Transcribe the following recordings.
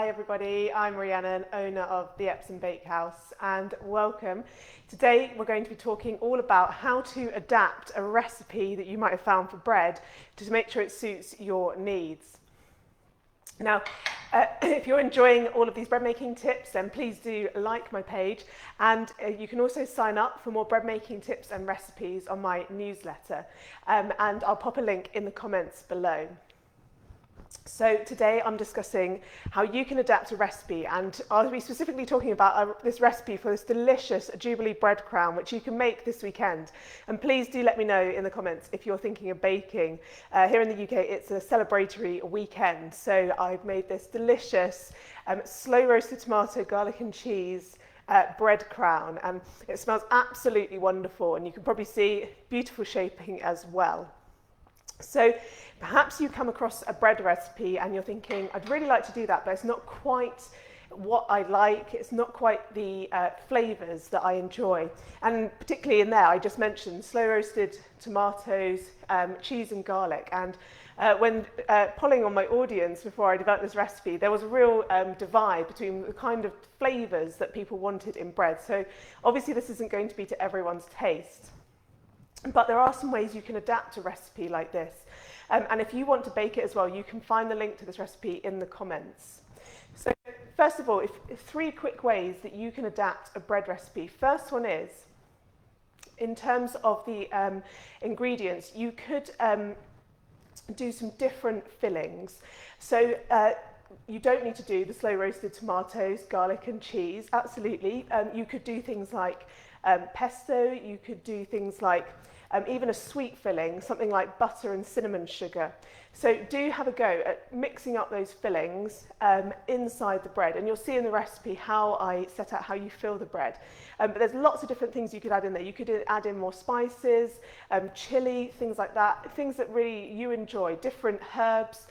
Hi everybody, I'm Rhiannon, owner of the Epsom Bakehouse, and welcome. Today we're going to be talking all about how to adapt a recipe that you might have found for bread to make sure it suits your needs. Now, if you're enjoying all of these bread making tips, then please do like my page, and you can also sign up for more bread making tips and recipes on my newsletter, and I'll pop a link in the comments below. So today I'm discussing how you can adapt a recipe, and I'll be specifically talking about this recipe for this delicious Jubilee bread crown, which you can make this weekend. And please do let me know in the comments if you're thinking of baking. Here in the UK it's a celebratory weekend, so I've made this delicious slow roasted tomato, garlic and cheese bread crown, and it smells absolutely wonderful, and you can probably see beautiful shaping as well. So perhaps you come across a bread recipe and you're thinking, I'd really like to do that, but it's not quite what I like, it's not quite the flavours that I enjoy. And particularly in there, I just mentioned slow roasted tomatoes, cheese and garlic. And when polling on my audience before I developed this recipe, there was a real divide between the kind of flavours that people wanted in bread. So obviously this isn't going to be to everyone's taste. But there are some ways you can adapt a recipe like this. And if you want to bake it as well, you can find the link to this recipe in the comments. So first of all, if 3 quick ways that you can adapt a bread recipe. First one is, in terms of the ingredients, you could do some different fillings. So you don't need to do the slow roasted tomatoes, garlic and cheese, absolutely. You could do things like pesto, you could do things like even a sweet filling, something like butter and cinnamon sugar. So do have a go at mixing up those fillings inside the bread, and you'll see in the recipe how I set out how you fill the bread. But there's lots of different things you could add in there. You could add in more spices, chili, things like that, things that really you enjoy, different herbs.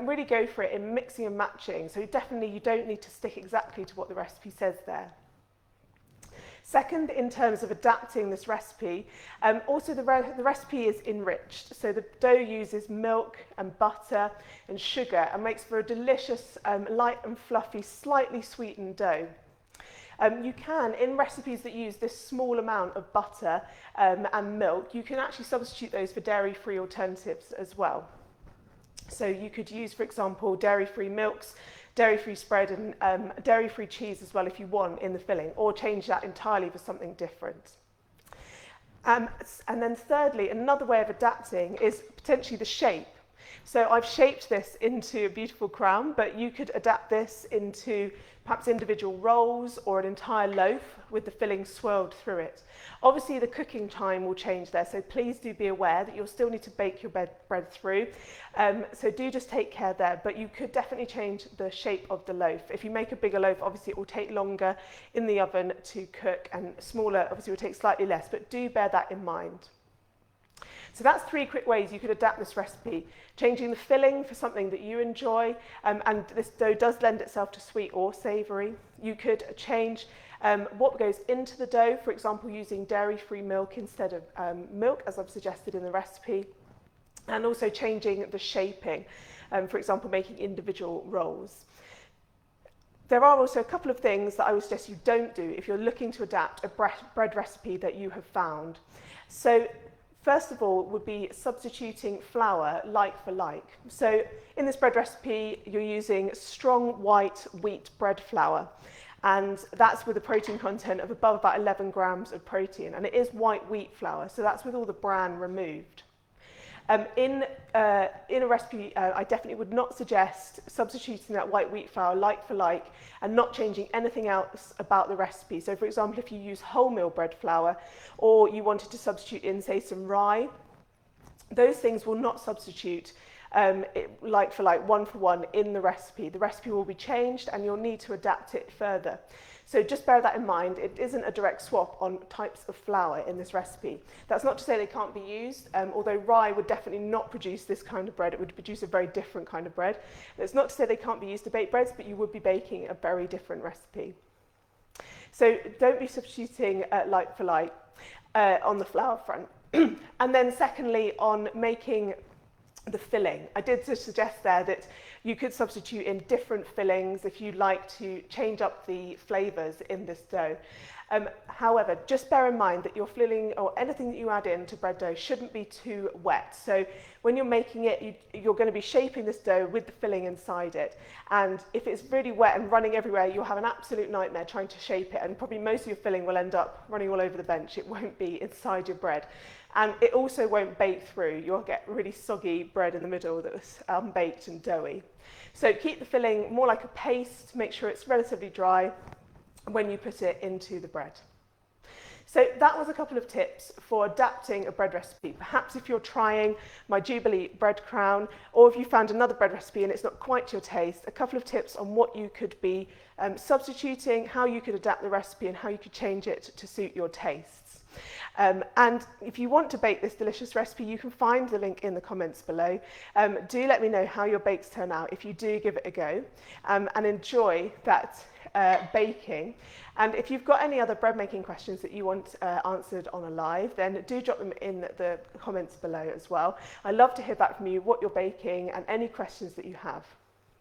Really go for it in mixing and matching. So definitely you don't need to stick exactly to what the recipe says there. Second, in terms of adapting this recipe, also the recipe is enriched. So the dough uses milk and butter and sugar and makes for a delicious, light and fluffy, slightly sweetened dough. You can, in recipes that use this small amount of butter and milk, you can actually substitute those for dairy-free alternatives as well. So you could use, for example, dairy-free milks, dairy-free spread and dairy-free cheese as well if you want in the filling, or change that entirely for something different. And then thirdly, another way of adapting is potentially the shape. So I've shaped this into a beautiful crown, but you could adapt this into perhaps individual rolls or an entire loaf with the filling swirled through it. Obviously the cooking time will change there, so please do be aware that you'll still need to bake your bread through. So do just take care there, but you could definitely change the shape of the loaf. If you make a bigger loaf, obviously it will take longer in the oven to cook, and smaller obviously will take slightly less, but do bear that in mind. So that's 3 quick ways you could adapt this recipe. Changing the filling for something that you enjoy, and this dough does lend itself to sweet or savoury. You could change what goes into the dough, for example, using dairy-free milk instead of milk, as I've suggested in the recipe, and also changing the shaping, for example, making individual rolls. There are also a couple of things that I would suggest you don't do if you're looking to adapt a bread recipe that you have found. So first of all would be substituting flour like for like. So in this bread recipe, you're using strong white wheat bread flour, and that's with a protein content of above about 11 grams of protein, and it is white wheat flour, so that's with all the bran removed. In a recipe, I definitely would not suggest substituting that white wheat flour like for like and not changing anything else about the recipe. So for example, if you use wholemeal bread flour, or you wanted to substitute in, say, some rye, those things will not substitute like for like, one for one in the recipe. The recipe will be changed and you'll need to adapt it further. So just bear that in mind. It isn't a direct swap on types of flour in this recipe. That's not to say they can't be used, although rye would definitely not produce this kind of bread. It would produce a very different kind of bread. It's not to say they can't be used to bake breads, but you would be baking a very different recipe. So don't be substituting like for like on the flour front. And then secondly, on making the filling. I did just suggest there that you could substitute in different fillings if you'd like to change up the flavours in this dough. However, just bear in mind that your filling or anything that you add in to bread dough shouldn't be too wet. So when you're making it, you're going to be shaping this dough with the filling inside it. And if it's really wet and running everywhere, you'll have an absolute nightmare trying to shape it. And probably most of your filling will end up running all over the bench. It won't be inside your bread. And it also won't bake through. You'll get really soggy bread in the middle that was unbaked and doughy. So keep the filling more like a paste. Make sure it's relatively dry when you put it into the bread. So that was a couple of tips for adapting a bread recipe. Perhaps if you're trying my Jubilee bread crown, or if you found another bread recipe and it's not quite to your taste, a couple of tips on what you could be substituting, how you could adapt the recipe and how you could change it to suit your tastes. And if you want to bake this delicious recipe, you can find the link in the comments below. Do let me know how your bakes turn out if you do give it a go, and enjoy that baking. And if you've got any other bread making questions that you want answered on a live, then do drop them in the comments below as well. I love to hear back from you what you're baking and any questions that you have.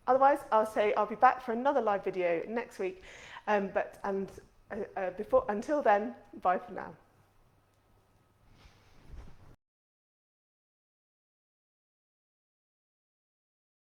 Otherwise, I'll be back for another live video next week. Until then, bye for now.